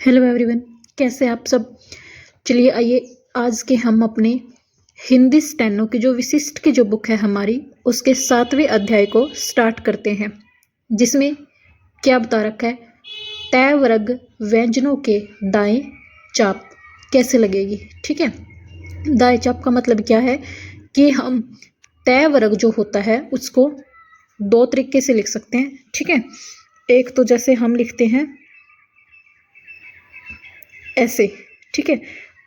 Hello everyone, कैसे आप सब। चलिए आइए आज के हम अपने हिंदी स्टेनो की जो विशिष्ट की जो बुक है हमारी उसके 7वें अध्याय को स्टार्ट करते हैं, जिसमें क्या बता रखा है। तय वर्ग व्यंजनों के दाएं चाप कैसे लगेगी। ठीक है, दाएं चाप का मतलब क्या है कि हम तय वर्ग जो होता है उसको दो तरीके से लिख सकते हैं। ठीक है, एक तो जैसे हम लिखते हैं ऐसे। ठीक है,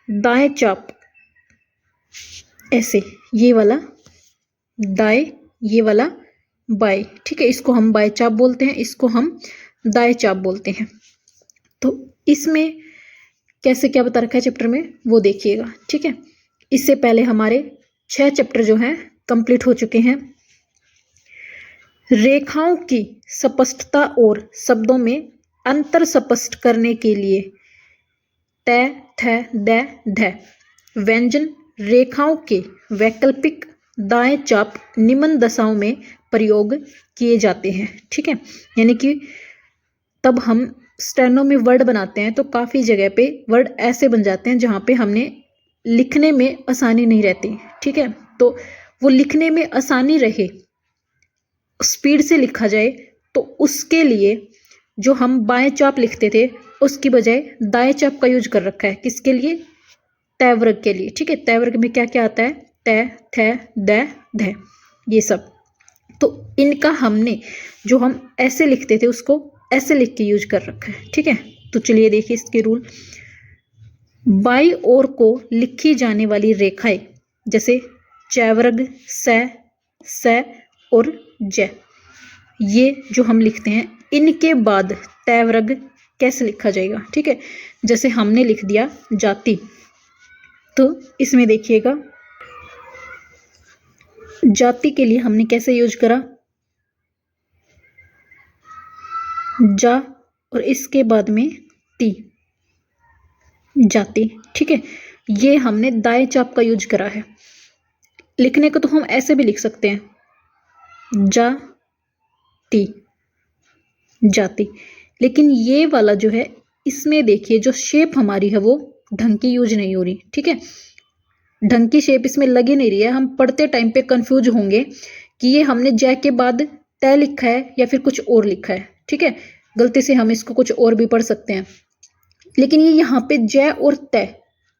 दाएं चाप ऐसे, ये वाला दाएं, ये वाला बाएं। ठीक है, इसको हम बाएं चाप बोलते हैं, इसको हम दाएं चाप बोलते हैं। तो इसमें कैसे क्या बता रखा है चैप्टर में वो देखिएगा। ठीक है, इससे पहले हमारे 6 चैप्टर जो हैं कंप्लीट हो चुके हैं। रेखाओं की स्पष्टता और शब्दों में अंतर स्पष्ट करने के लिए त थ द ध व्यंजन रेखाओं के वैकल्पिक दाएं चाप निम्न दशाओं में प्रयोग किए जाते हैं। ठीक है, यानी कि तब हम स्टेनो में वर्ड बनाते हैं तो काफ़ी जगह पे वर्ड ऐसे बन जाते हैं जहाँ पे हमने लिखने में आसानी नहीं रहती। ठीक है, तो वो लिखने में आसानी रहे, स्पीड से लिखा जाए, तो उसके लिए जो हम बाएं चाप लिखते थे उसकी बजाय दाएं चाप का यूज कर रखा है। किसके लिए? तय वर्ग के लिए। ठीक है, तय वर्ग में क्या क्या आता है? त थ द ध, ये सब। तो इनका हमने जो हम ऐसे लिखते थे उसको ऐसे लिख के यूज कर रखा है। ठीक है, तो चलिए देखिए इसके रूल। बाई ओर को लिखी जाने वाली रेखाएं जैसे चैवर्ग, स और ज, ये जो हम लिखते हैं इनके बाद तय वर्ग कैसे लिखा जाएगा। ठीक है, जैसे हमने लिख दिया जाति, तो इसमें देखिएगा जाति के लिए हमने कैसे यूज करा, जा और इसके बाद में ती, जाति। ठीक है, ये हमने दाएं चाप का यूज करा है। लिखने को तो हम ऐसे भी लिख सकते हैं, जा ती, जाति, लेकिन ये वाला जो है इसमें देखिए जो शेप हमारी है वो ढंग की यूज नहीं हो रही। ठीक है, ढंग की शेप इसमें लगी नहीं रही है। हम पढ़ते टाइम पे कंफ्यूज होंगे कि ये हमने जय के बाद तय लिखा है या फिर कुछ और लिखा है। ठीक है, गलती से हम इसको कुछ और भी पढ़ सकते हैं, लेकिन ये यहाँ पे जय और तय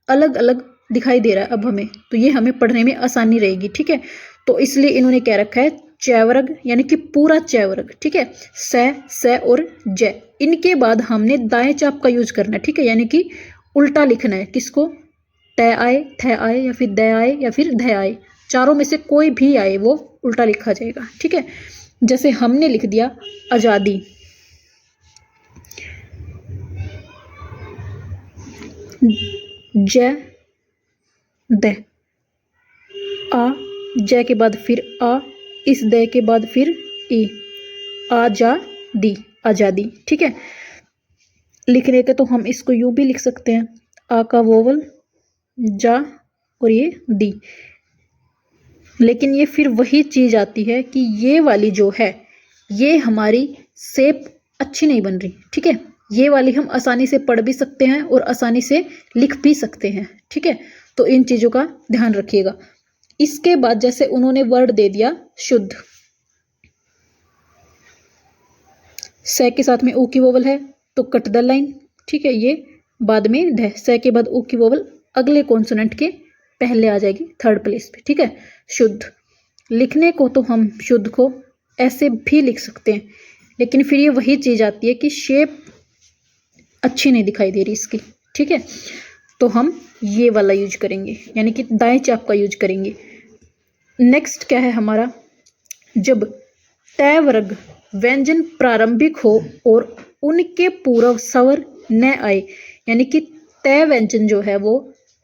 अलग अलग दिखाई दे रहा है अब हमें, तो ये हमें पढ़ने में आसानी रहेगी। ठीक है, तो इसलिए इन्होंने क्या रखा है, चैवर्ग यानी कि पूरा चैवर्ग। ठीक है, स और जय, इनके बाद हमने दाएं चाप का यूज करना है। ठीक है, यानी कि उल्टा लिखना है। किसको? तय आए, थ आए या फिर द आए या फिर ध आए, चारों में से कोई भी आए वो उल्टा लिखा जाएगा। ठीक है, जैसे हमने लिख दिया आजादी, ज द, आ, ज के बाद फिर आ, इस द के बाद फिर ई, आजादी, आजादी। ठीक है, लिखने के तो हम इसको यूं भी लिख सकते हैं, आ का वोवल जा और ये दी, लेकिन ये फिर वही चीज आती है कि ये वाली जो है ये हमारी शेप अच्छी नहीं बन रही। ठीक है, ये वाली हम आसानी से पढ़ भी सकते हैं और आसानी से लिख भी सकते हैं। ठीक है, तो इन चीजों का ध्यान रखिएगा। इसके बाद जैसे उन्होंने वर्ड दे दिया शुद्ध, स के साथ में ऊ की वोवल है तो कट द लाइन। ठीक है, ये बाद में ध, स के बाद ऊ की वोवल अगले कॉन्सोनेंट के पहले आ जाएगी, थर्ड प्लेस पे। ठीक है, शुद्ध। लिखने को तो हम शुद्ध को ऐसे भी लिख सकते हैं, लेकिन फिर ये वही चीज आती है कि शेप अच्छी नहीं दिखाई दे रही इसकी। ठीक है, तो हम ये वाला यूज करेंगे, यानी कि दाएं चाप का यूज करेंगे। नेक्स्ट क्या है हमारा, जब तय वर्ग व्यंजन प्रारंभिक हो और उनके पूर्व स्वर न आए, यानी कि तय व्यंजन जो है वो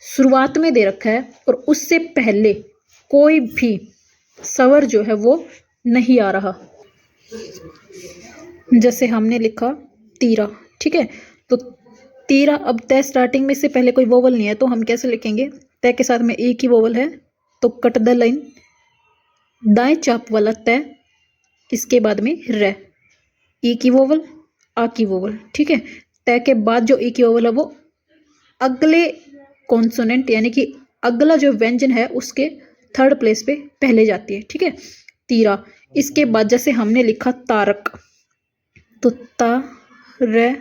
शुरुआत में दे रखा है और उससे पहले कोई भी स्वर जो है वो नहीं आ रहा। जैसे हमने लिखा तीरा। ठीक है, तो तीरा, अब तय स्टार्टिंग में से पहले कोई वोवल नहीं है तो हम कैसे लिखेंगे, तय के साथ में ए की वोवल है तो कट द लाइन, दाएं चाप वाला तय, इसके बाद में र, ई की वोवल, आ की वोवल। ठीक है, त के बाद जो ई की वोवल है वो अगले कॉन्सोनेंट यानी कि अगला जो व्यंजन है उसके थर्ड प्लेस पे पहले जाती है। ठीक है, तीरा। इसके बाद जैसे हमने लिखा तारक, तो ता र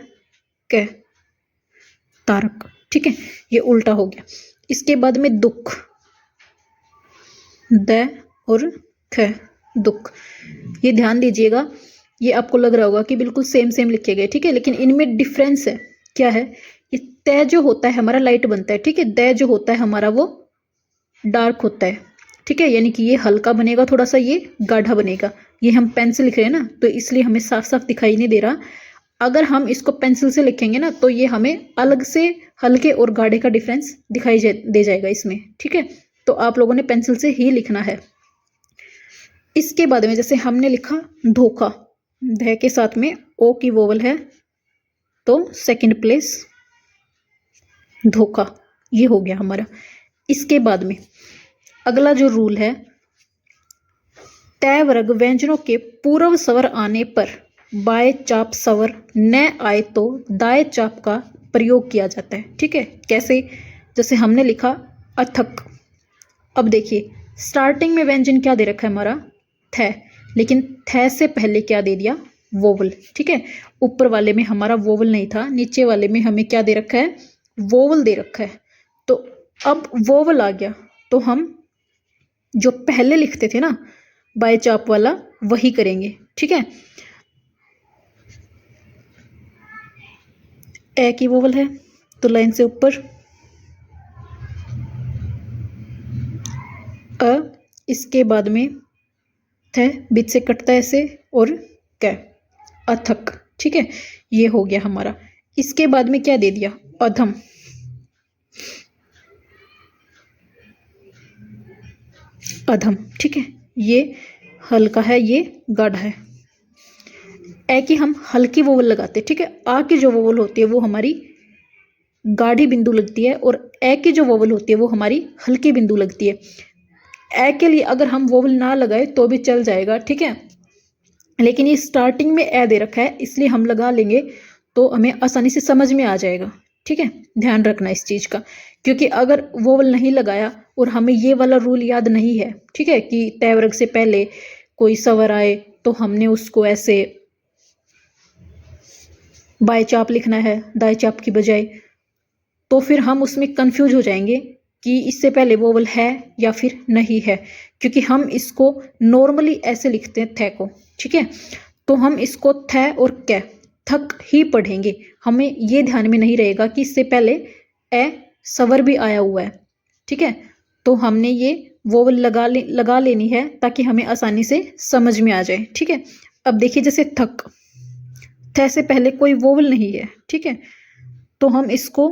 क तारक। ठीक है, ये उल्टा हो गया। इसके बाद में दुख, द और ख, दुख। ये ध्यान दीजिएगा, ये आपको लग रहा होगा कि बिल्कुल सेम सेम लिखे गए। ठीक है, लेकिन इनमें डिफरेंस है। क्या है? ये त जो होता है हमारा लाइट बनता है। ठीक है, द जो होता है हमारा वो डार्क होता है। ठीक है, यानी कि ये हल्का बनेगा थोड़ा सा, ये गाढ़ा बनेगा। ये हम पेन से लिख रहे हैं ना, तो इसलिए हमें साफ साफ दिखाई नहीं दे रहा। अगर हम इसको पेंसिल से लिखेंगे ना तो ये हमें अलग से हल्के और गाढ़े का डिफरेंस दिखाई दे जाएगा इसमें। ठीक है, तो आप लोगों ने पेंसिल से ही लिखना है। इसके बाद में जैसे हमने लिखा धोखा, ध के साथ में ओ की वोवल है, तो सेकंड प्लेस धोखा, ये हो गया हमारा। इसके बाद में अगला जो रूल है, तय वर्ग व्यंजनों के पूर्व स्वर आने पर बाएं चाप स्वर न आए तो दाएं चाप का प्रयोग किया जाता है। ठीक है, कैसे? जैसे हमने लिखा अथक। अब देखिए, स्टार्टिंग में व्यंजन क्या दे रखा है हमारा? थ, लेकिन थ से पहले क्या दे दिया? वोवल। ठीक है, ऊपर वाले में हमारा वोवल नहीं था, नीचे वाले में हमें क्या दे रखा है? वोवल दे रखा है। तो अब वोवल आ गया, तो हम जो पहले लिखते थे ना बाय चाप वाला, वही करेंगे। ठीक है, ए की वोवल है तो लाइन से ऊपर अ, इसके बाद में थ बीच से कटता है ऐसे, और क, अथक। ठीक है, ये हो गया हमारा। इसके बाद में क्या दे दिया? अधम। अधम। ठीक है, ये हल्का है, ये गाढ़ा है। ए की हम हल्की वोवल लगाते हैं। ठीक है, आ की जो वोवल होती है वो हमारी गाढ़ी बिंदु लगती है, और ए की जो वोवल होती है वो हमारी हल्की बिंदु लगती है। ए के लिए अगर हम वोवल ना लगाए तो भी चल जाएगा। ठीक है, लेकिन ये स्टार्टिंग में ए दे रखा है इसलिए हम लगा लेंगे तो हमें आसानी से समझ में आ जाएगा। ठीक है, ध्यान रखना इस चीज़ का, क्योंकि अगर वोवल नहीं लगाया और हमें ये वाला रूल याद नहीं है, ठीक है, कि तय वर्ग से पहले कोई स्वर आए तो हमने उसको ऐसे बाय चाप लिखना है दाएं चाप की बजाय, तो फिर हम उसमें कंफ्यूज हो जाएंगे कि इससे पहले वोवल है या फिर नहीं है, क्योंकि हम इसको नॉर्मली ऐसे लिखते हैं थ को। ठीक है, तो हम इसको थ और क थक ही पढ़ेंगे। हमें ये ध्यान में नहीं रहेगा कि इससे पहले ए स्वर भी आया हुआ है। ठीक है, तो हमने ये वोवल लगा लेनी है ताकि हमें आसानी से समझ में आ जाए। ठीक है, अब देखिए जैसे थक, थ से पहले कोई वोवल नहीं है। ठीक है, तो हम इसको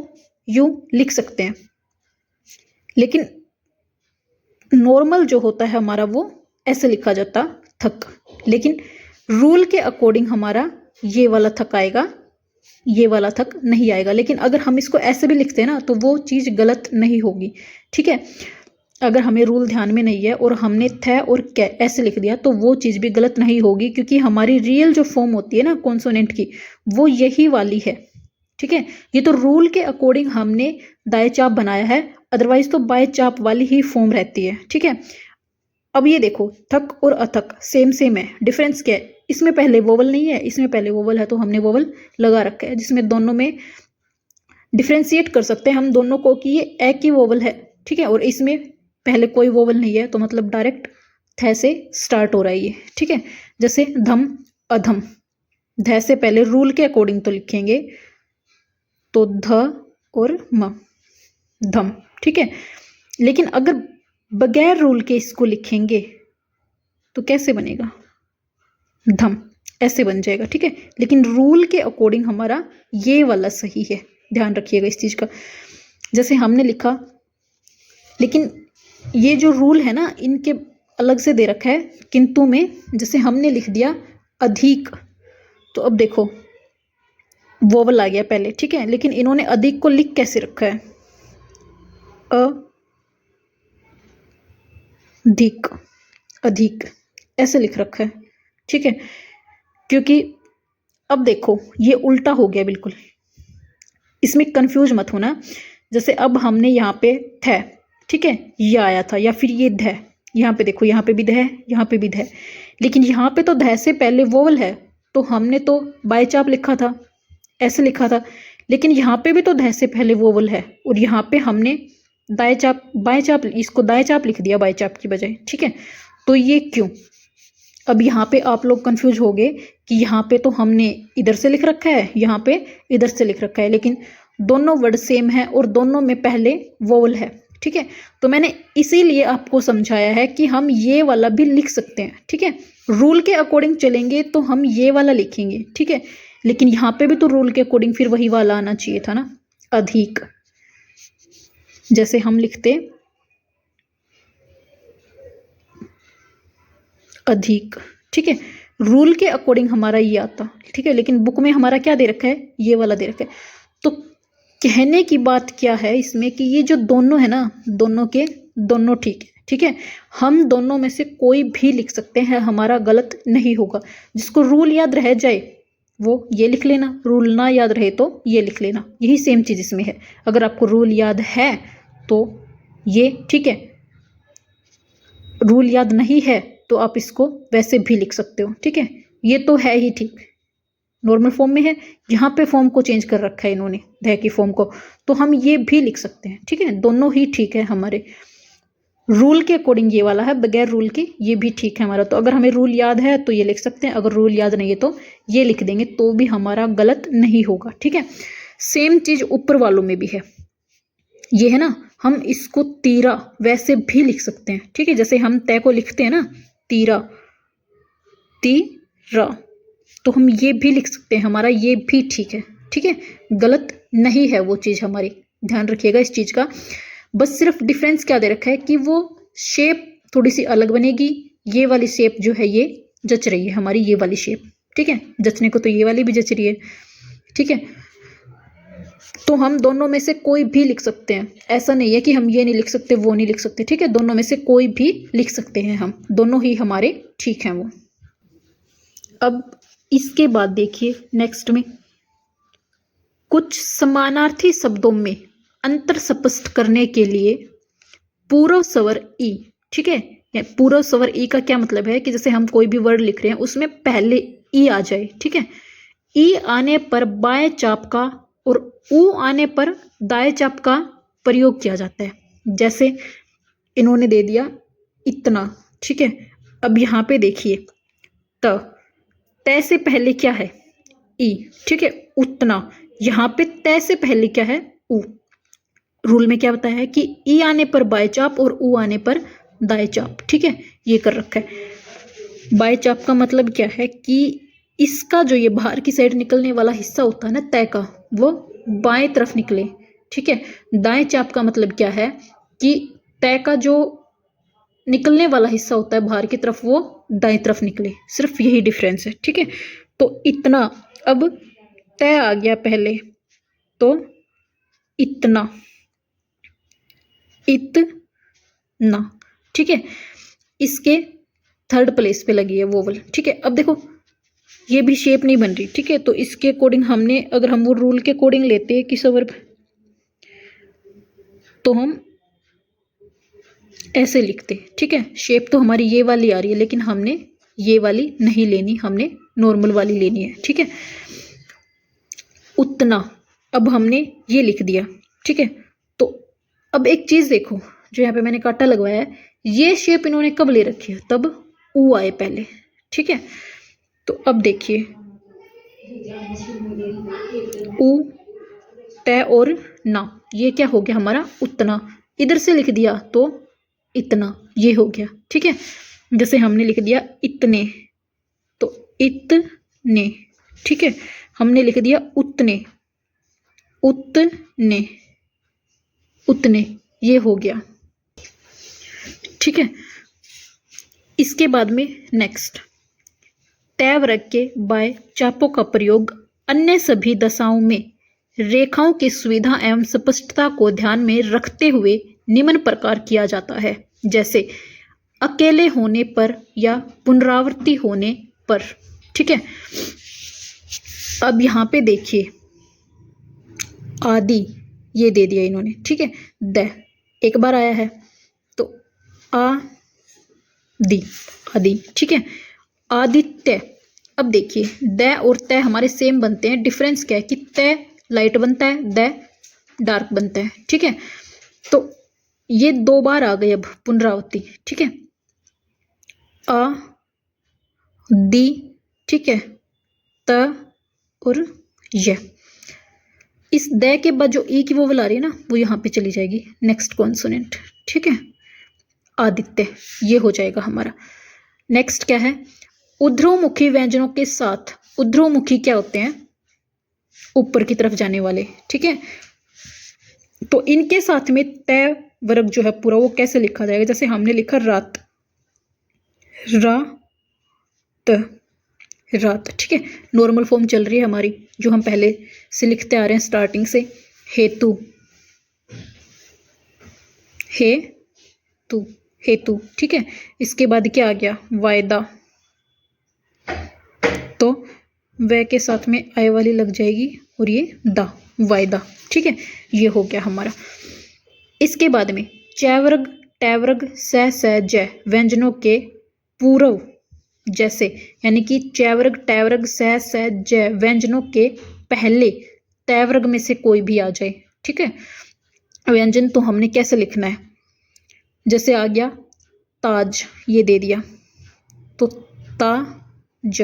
यूं लिख सकते हैं, लेकिन नॉर्मल जो होता है हमारा वो ऐसे लिखा जाता थक, लेकिन रूल के अकॉर्डिंग हमारा ये वाला थक आएगा, ये वाला थक नहीं आएगा। लेकिन अगर हम इसको ऐसे भी लिखते हैं ना तो वो चीज़ गलत नहीं होगी। ठीक है, अगर हमें रूल ध्यान में नहीं है और हमने थ और क ऐसे लिख दिया तो वो चीज़ भी गलत नहीं होगी, क्योंकि हमारी रियल जो फॉर्म होती है ना कॉन्सोनेंट की, वो यही वाली है। ठीक है, ये तो रूल के अकॉर्डिंग हमने दाएं चाप बनाया है, अदरवाइज तो बाएं चाप वाली ही फॉर्म रहती है। ठीक है, अब ये देखो थक और अथक सेम सेम है, डिफरेंस क्या है? इसमें पहले वोवल नहीं है, इसमें पहले वोवल है, तो हमने वोवल लगा रखा है, जिसमें दोनों में डिफ्रेंशिएट कर सकते हैं हम दोनों को कि ये ए की वोवल है। ठीक है, और इसमें पहले कोई वोवल नहीं है, तो मतलब डायरेक्ट थ से स्टार्ट हो रहा है ये। ठीक है, जैसे धम अधम, ध से पहले रूल के अकॉर्डिंग तो लिखेंगे तो ध और म, धम। ठीक है, लेकिन अगर बगैर रूल के इसको लिखेंगे तो कैसे बनेगा? धम, ऐसे बन जाएगा। ठीक है, लेकिन रूल के अकॉर्डिंग हमारा ये वाला सही है, ध्यान रखिएगा इस चीज़ का। जैसे हमने लिखा, लेकिन ये जो रूल है ना इनके अलग से दे रखा है, किंतु में जैसे हमने लिख दिया अधिक, तो अब देखो वोवल आ गया पहले। ठीक है, लेकिन इन्होंने अधिक को लिख कैसे रखा है? अधिक, अधिक ऐसे लिख रखा है। ठीक है, क्योंकि अब देखो ये उल्टा हो गया बिल्कुल। इसमें कंफ्यूज मत होना। जैसे अब हमने यहाँ पे थ, ठीक है, ये आया था, या फिर ये ध, यहाँ पे देखो, यहाँ पे भी ध है, यहाँ पे भी ध, लेकिन यहाँ पे तो ध से पहले वोवल है, तो हमने तो बाय चाप लिखा था, ऐसे लिखा था, लेकिन यहाँ पे भी तो ध से पहले वोवल है, और यहाँ पे हमने दाएं चाप बाएं चाप, इसको दाएं चाप लिख दिया बाएं चाप की बजाय, ठीक है। तो ये क्यों? अब यहाँ पे आप लोग कंफ्यूज हो गए कि यहाँ पे तो हमने इधर से लिख रखा है, यहाँ पे इधर से लिख रखा है, लेकिन दोनों वर्ड सेम है और दोनों में पहले वोवल है, ठीक है। तो मैंने इसीलिए आपको समझाया है कि हम ये वाला भी लिख सकते हैं, ठीक है। रूल के अकॉर्डिंग चलेंगे तो हम ये वाला लिखेंगे, ठीक है, लेकिन यहाँ पे भी तो रूल के अकॉर्डिंग फिर वही वाला आना चाहिए था ना, अधिक। जैसे हम लिखते अधिक, ठीक है, रूल के अकॉर्डिंग हमारा ये आता, ठीक है, लेकिन बुक में हमारा क्या दे रखा है, ये वाला दे रखा है। तो कहने की बात क्या है इसमें कि ये जो दोनों है ना, दोनों के दोनों ठीक है, ठीक है। हम दोनों में से कोई भी लिख सकते हैं, हमारा गलत नहीं होगा। जिसको रूल याद रह जाए वो ये लिख लेना, रूल ना याद रहे तो ये लिख लेना, यही सेम चीज़ इसमें है। अगर आपको रूल याद है तो ये ठीक है, रूल याद नहीं है तो आप इसको वैसे भी लिख सकते हो, ठीक है। ये तो है ही ठीक, नॉर्मल फॉर्म में है, यहाँ पे फॉर्म को चेंज कर रखा है इन्होंने, ध की फॉर्म को, तो हम ये भी लिख सकते हैं, ठीक है। दोनों ही ठीक है हमारे, रूल के अकॉर्डिंग ये वाला है, बगैर रूल के ये भी ठीक है हमारा। तो अगर हमें रूल याद है तो ये लिख सकते हैं, अगर रूल याद नहीं है तो ये लिख देंगे, तो भी हमारा गलत नहीं होगा, ठीक है। सेम चीज ऊपर वालों में भी है, ये है ना, हम इसको तीरा वैसे भी लिख सकते हैं, ठीक है। जैसे हम तय को लिखते हैं ना, तीरा तीरा, तो हम ये भी लिख सकते हैं, हमारा ये भी ठीक है, ठीक है, गलत नहीं है वो चीज़ हमारी, ध्यान रखिएगा इस चीज़ का। बस सिर्फ डिफरेंस क्या दे रखा है कि वो शेप थोड़ी सी अलग बनेगी, ये वाली शेप जो है ये जच रही है हमारी, ये वाली शेप, ठीक है, जचने को तो ये वाली भी जच रही है, ठीक है। तो हम दोनों में से कोई भी लिख सकते हैं, ऐसा नहीं है कि हम ये नहीं लिख सकते वो नहीं लिख सकते, ठीक है, दोनों में से कोई भी लिख सकते हैं हम, दोनों ही हमारे ठीक हैं वो। अब इसके बाद देखिए नेक्स्ट में, कुछ समानार्थी शब्दों में अंतर स्पष्ट करने के लिए पूर्व स्वर ई, ठीक है, पूर्व स्वर ई का क्या मतलब है कि जैसे हम कोई भी वर्ड लिख रहे हैं उसमें पहले ई आ जाए, ठीक है, ई आने पर बाएं चाप का और ऊ आने पर दाएं चाप का प्रयोग किया जाता है। जैसे इन्होंने दे दिया इतना, ठीक है, अब यहाँ पे देखिए तय से पहले क्या है, ई, ठीक है, उतना, यहाँ पे तय से पहले क्या है, ऊ। रूल में क्या बताया है कि ई आने पर बाएं चाप और ऊ आने पर दाएं चाप, ठीक है, ये कर रखा है। बाएं चाप का मतलब क्या है कि इसका जो ये बाहर की साइड निकलने वाला हिस्सा होता है ना तय का, वो बाएं तरफ निकले, ठीक है। दाएं चाप का मतलब क्या है कि तय का जो निकलने वाला हिस्सा होता है बाहर की तरफ वो दाएं तरफ निकले, सिर्फ यही डिफरेंस है, ठीक है। तो इतना, अब तय आ गया पहले तो इतना, इतना, ठीक है, इसके थर्ड प्लेस पे लगी है वोवल, ठीक है। अब देखो ये भी शेप नहीं बन रही, ठीक है, तो इसके अकॉर्डिंग हमने, अगर हम वो रूल के अकॉर्डिंग लेते हैं कि स्वर, तो हम ऐसे लिखते, ठीक है। शेप तो हमारी ये वाली आ रही है, लेकिन हमने ये वाली नहीं लेनी, हमने नॉर्मल वाली लेनी है, ठीक है। उतना, अब हमने ये लिख दिया, ठीक है। तो अब एक चीज देखो, जो यहाँ पे मैंने कांटा लगवाया है, ये शेप इन्होंने कब ले रखी है, तब ऊ आए पहले, ठीक है। तो अब देखिए ऊ, तय और ना, ये क्या हो गया हमारा उतना, इधर से लिख दिया तो इतना, ये हो गया, ठीक है। जैसे हमने लिख दिया इतने तो इतने, ठीक है, हमने लिख दिया उतने, उतने, उतने, ये हो गया, ठीक है। इसके बाद में नेक्स्ट, तय वर्ग के बाएं चापों का प्रयोग अन्य सभी दशाओं में रेखाओं की सुविधा एवं स्पष्टता को ध्यान में रखते हुए निम्न प्रकार किया जाता है, जैसे अकेले होने पर या पुनरावृत्ति होने पर, ठीक है। अब यहाँ पे देखिए आदि, ये दे दिया इन्होंने, ठीक है। द एक बार आया है तो आदि, आदि, ठीक है। आदित्य, अब देखिए द और त हमारे सेम बनते हैं, डिफरेंस क्या है कि त लाइट बनता है, द डार्क बनता है, ठीक है। तो ये 2 बार आ गई अब पुनरावृत्ति, ठीक है। आ दी, ठीक है, त और य। इस द के बाद जो ई की वोवल आ रही है ना, वो यहाँ पे चली जाएगी नेक्स्ट कॉन्सोनेंट, ठीक है। आदित्य, ये हो जाएगा हमारा। नेक्स्ट क्या है, ऊर्ध्वमुखी व्यंजनों के साथ, ऊर्ध्वमुखी क्या होते हैं, ऊपर की तरफ जाने वाले, ठीक है। तो इनके साथ में तय वर्ग जो है पूरा, वो कैसे लिखा जाएगा, जैसे हमने लिखा रात, रात, ठीक है। नॉर्मल फॉर्म चल रही है हमारी, जो हम पहले से लिखते आ रहे हैं स्टार्टिंग से। हेतु, हेतु, हेतु, ठीक है। इसके बाद क्या आ गया, वायदा, तो वह के साथ में आय वाली लग जाएगी और ये दा, वायदा, ठीक है। ये हो गया हमारा। इसके बाद में चैवर्ग, टैवर्ग, स ज व्यंजनों के पूर्व जैसे, यानी कि चैवर्ग, टैवर्ग, स ज व्यंजनों के पहले तैवर्ग में से कोई भी आ जाए, ठीक है। व्यंजन तो हमने कैसे लिखना है, जैसे आ गया ताज, ये दे दिया तो ताज,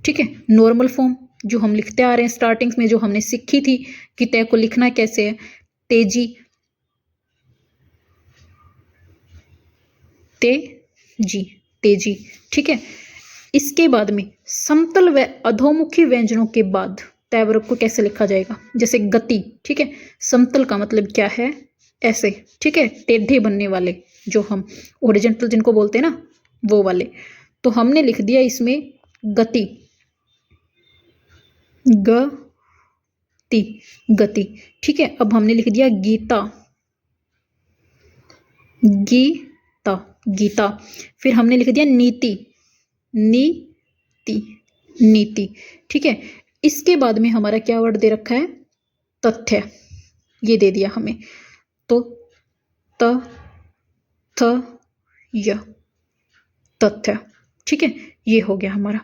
ठीक है। नॉर्मल फॉर्म जो हम लिखते आ रहे हैं स्टार्टिंग में, जो हमने सीखी थी कि तय को लिखना कैसे है, तेजी, तेजी, तेजी, ठीक है। इसके बाद में समतल व अधोमुखी व्यंजनों के बाद तैवर्ग को कैसे लिखा जाएगा, जैसे गति, ठीक है। समतल का मतलब क्या है, ऐसे, ठीक है, टेढ़े बनने वाले, जो हम ओरिजेंटल जिनको बोलते हैं ना, वो वाले। तो हमने लिख दिया इसमें गति, गति, गति, ठीक है। अब हमने लिख दिया गीता, गीता, गीता। फिर हमने लिख दिया नीति, नीति, नीति, ठीक है। इसके बाद में हमारा क्या वर्ड दे रखा है, तथ्य, ये दे दिया हमें, तो य, तथ्य, ठीक है। ये हो गया हमारा।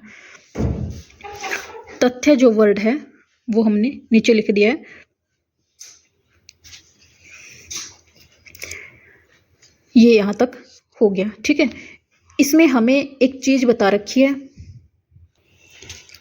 तथ्य जो वर्ड है वो हमने नीचे लिख दिया है, ये यहां तक हो गया, ठीक है। इसमें हमें एक चीज बता रखी है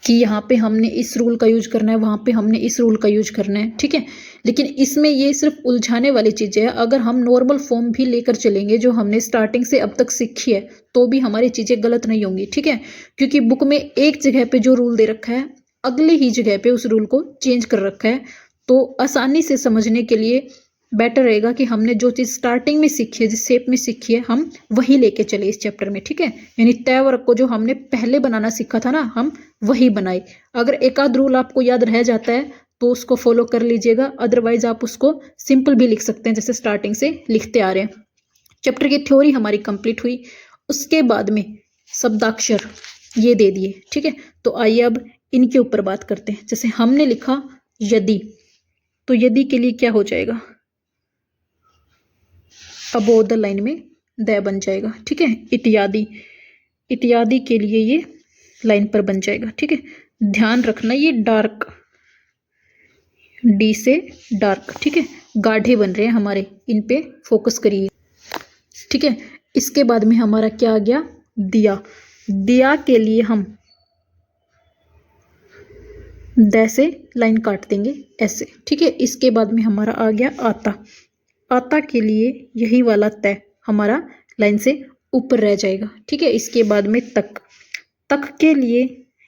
कि यहाँ पे हमने इस रूल का यूज करना है, वहां पे हमने इस रूल का यूज करना है, ठीक है। लेकिन इसमें ये सिर्फ उलझाने वाली चीजें है। अगर हम नॉर्मल फॉर्म भी लेकर चलेंगे जो हमने स्टार्टिंग से अब तक सीखी है, तो भी हमारी चीजें गलत नहीं होंगी, ठीक है। क्योंकि बुक में एक जगह पे जो रूल दे रखा है, अगले ही जगह पे उस रूल को चेंज कर रखा है। तो आसानी से समझने के लिए बेटर रहेगा कि हमने जो चीज स्टार्टिंग में सीखी है, जिस शेप में सीखी है, हम वही लेके चले इस चैप्टर में, ठीक है। यानी तय वर्ग को जो हमने पहले बनाना सीखा था ना, हम वही बनाए। अगर एक आध रूल आपको याद रह जाता है तो उसको फॉलो कर लीजिएगा, अदरवाइज आप उसको सिंपल भी लिख सकते हैं जैसे स्टार्टिंग से लिखते आ रहे हैं। चैप्टर की थ्योरी हमारी कंप्लीट हुई। उसके बाद में शब्दाक्षर ये दे दिए, ठीक है। तो आइए अब इनके ऊपर बात करते हैं। जैसे हमने लिखा यदि, तो यदि के लिए क्या हो जाएगा, अबोध लाइन में द बन जाएगा, ठीक है। इत्यादि, इत्यादि के लिए ये लाइन पर बन जाएगा, ठीक है। ध्यान रखना ये डार्क, डी से डार्क, ठीक है। गाढ़े बन रहे हैं हमारे, इन पे फोकस करिए, ठीक है। इसके बाद में हमारा क्या आ गया, दिया, दिया के लिए हम द से लाइन काट देंगे ऐसे, ठीक है। इसके बाद में हमारा आ गया आता, आता के लिए यही वाला तय हमारा लाइन से ऊपर रह जाएगा, ठीक है। इसके बाद में तक, तक के लिए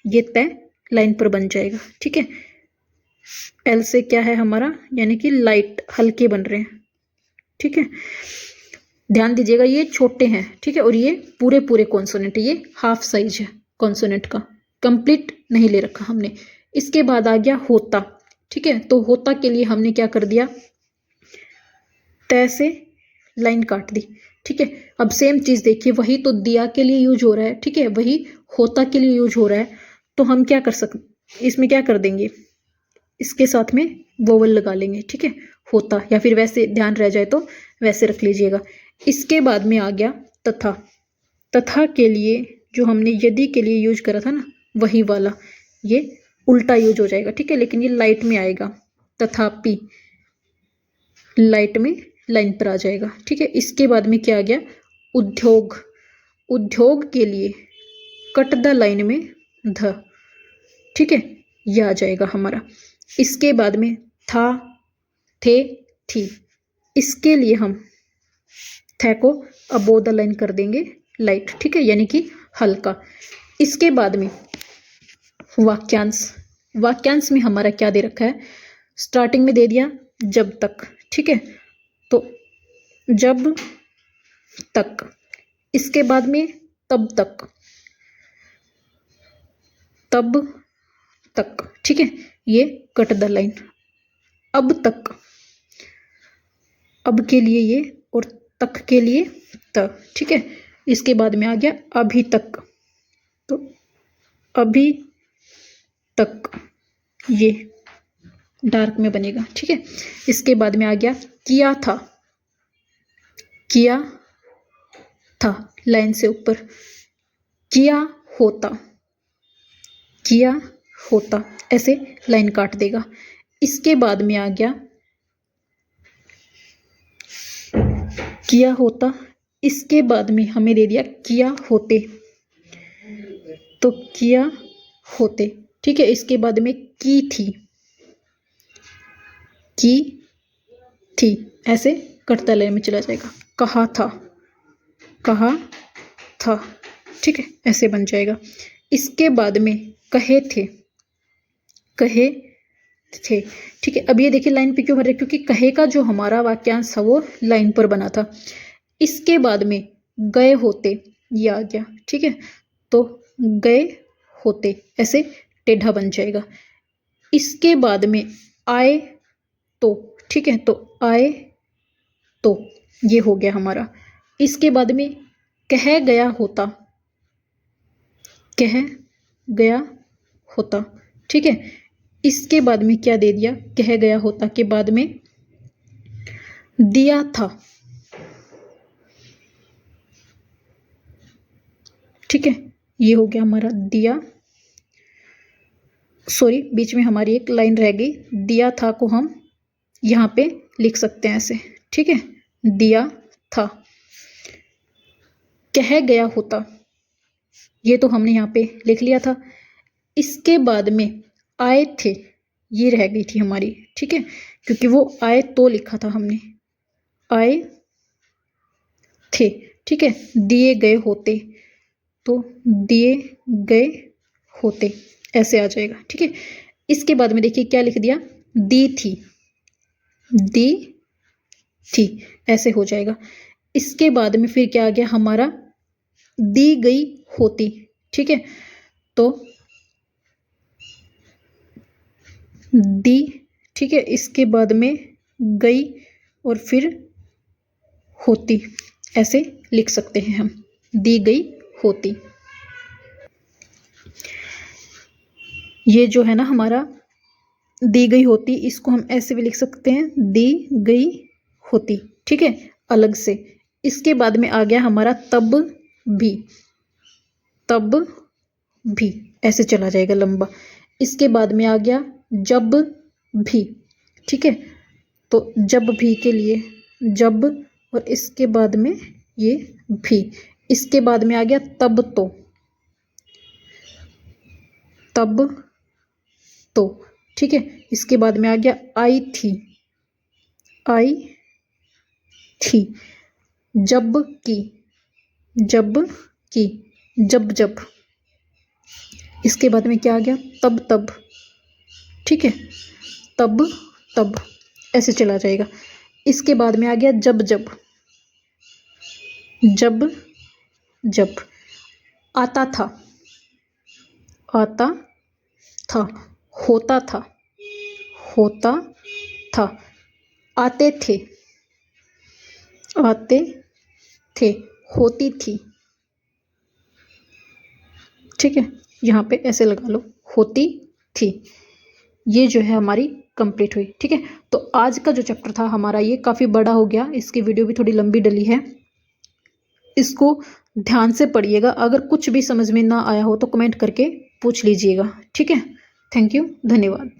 ये तय लाइन पर बन जाएगा, ठीक है। एल से क्या है हमारा, यानी कि लाइट, हल्के बन रहे हैं, ठीक है। ध्यान दीजिएगा ये छोटे हैं, ठीक है। और ये पूरे पूरे कॉन्सोनेंट है, ये हाफ साइज है कॉन्सोनेंट का, कंप्लीट नहीं ले रखा हमने। इसके बाद आ गया होता, ठीक है। तो होता के लिए हमने क्या कर दिया, तय से लाइन काट दी, ठीक है। अब सेम चीज देखिए, वही तो दिया के लिए यूज हो रहा है, ठीक है, वही होता के लिए यूज हो रहा है। तो हम क्या कर सकते, इसमें क्या कर देंगे, इसके साथ में वोवल लगा लेंगे, ठीक है, होता, या फिर वैसे ध्यान रह जाए तो वैसे रख लीजिएगा। इसके बाद में आ गया तथा। तथा के लिए जो हमने यदि के लिए यूज करा था ना, वही वाला, ये उल्टा यूज हो जाएगा, ठीक है, लेकिन ये लाइट में आएगा, तथापि लाइट में लाइन पर आ जाएगा, ठीक है। इसके बाद में क्या आ गया, उद्योग। उद्योग के लिए कट द लाइन में ध, ठीक है, यह आ जाएगा हमारा। इसके बाद में था, थे, थी, इसके लिए हम थे को अबोव द लाइन कर देंगे लाइट, ठीक है, यानी कि हल्का। इसके बाद में वाक्यांश। वाक्यांश में हमारा क्या दे रखा है, स्टार्टिंग में दे दिया जब तक, ठीक है, तो जब तक। इसके बाद में तब तक, तब तक, ठीक है, ये कट द लाइन। अब तक, अब के लिए ये और तक के लिए त, ठीक है। इसके बाद में आ गया अभी तक, तो अभी तक ये डार्क में बनेगा, ठीक है। इसके बाद में आ गया किया था। किया था लाइन से ऊपर, किया होता, किया होता, ऐसे लाइन काट देगा। इसके बाद में आ गया किया होता। इसके बाद में हमें दे दिया किया होते, तो किया होते, ठीक है। इसके बाद में की थी, की थी, ऐसे कटता लाइन में चला जाएगा। कहा था, कहा था, ठीक है, ऐसे बन जाएगा। इसके बाद में कहे थे, कहे थे, ठीक है। अब ये देखिए लाइन पे क्यों बन रहा है, क्योंकि कहे का जो हमारा वाक्यांश था वो लाइन पर बना था। इसके बाद में गए होते, ये आ गया, ठीक है, तो गए होते, ऐसे टेढ़ा बन जाएगा। इसके बाद में आए तो, ठीक है, तो आए तो ये हो गया हमारा। इसके बाद में कह गया होता, कह गया होता, ठीक है। इसके बाद में क्या दे दिया, कह गया होता के बाद में दिया था, ठीक है, ये हो गया हमारा दिया। सॉरी, बीच में हमारी एक लाइन रह गई, दिया था को हम यहाँ पे लिख सकते हैं ऐसे, ठीक है, दिया था। कह गया होता, ये तो हमने यहाँ पे लिख लिया था। इसके बाद में आए थे, ये रह गई थी हमारी, ठीक है, क्योंकि वो आए तो लिखा था हमने, आए थे, ठीक है। दिए गए होते, तो दिए गए होते, ऐसे आ जाएगा, ठीक है। इसके बाद में देखिए क्या लिख दिया, दी थी, दी थी, ऐसे हो जाएगा। इसके बाद में फिर क्या आ गया हमारा, दी गई होती, ठीक है, तो दी, ठीक है। इसके बाद में गई और फिर होती, ऐसे लिख सकते हैं हम, दी गई होती। ये जो है ना हमारा दी गई होती, इसको हम ऐसे भी लिख सकते हैं, दी गई होती, ठीक है, अलग से। इसके बाद में आ गया हमारा तब भी, तब भी, ऐसे चला जाएगा लंबा। इसके बाद में आ गया जब भी, ठीक है, तो जब भी के लिए जब, और इसके बाद में ये भी। इसके बाद में आ गया तब तो, तब तो, ठीक है। इसके बाद में आ गया आई थी, आई थी। जब की, जब की, जब जब। इसके बाद में क्या आ गया, तब तब, ठीक है, तब तब, ऐसे चला जाएगा। इसके बाद में आ गया जब जब, जब जब। आता था, आता था। होता था, होता था। आते थे, आते थे। होती थी, ठीक है, यहाँ पे ऐसे लगा लो, होती थी। ये जो है हमारी कंप्लीट हुई। ठीक है, तो आज का जो चैप्टर था हमारा ये काफ़ी बड़ा हो गया, इसकी वीडियो भी थोड़ी लंबी डली है। इसको ध्यान से पढ़िएगा, अगर कुछ भी समझ में ना आया हो तो कमेंट करके पूछ लीजिएगा। ठीक है, थैंक यू, धन्यवाद।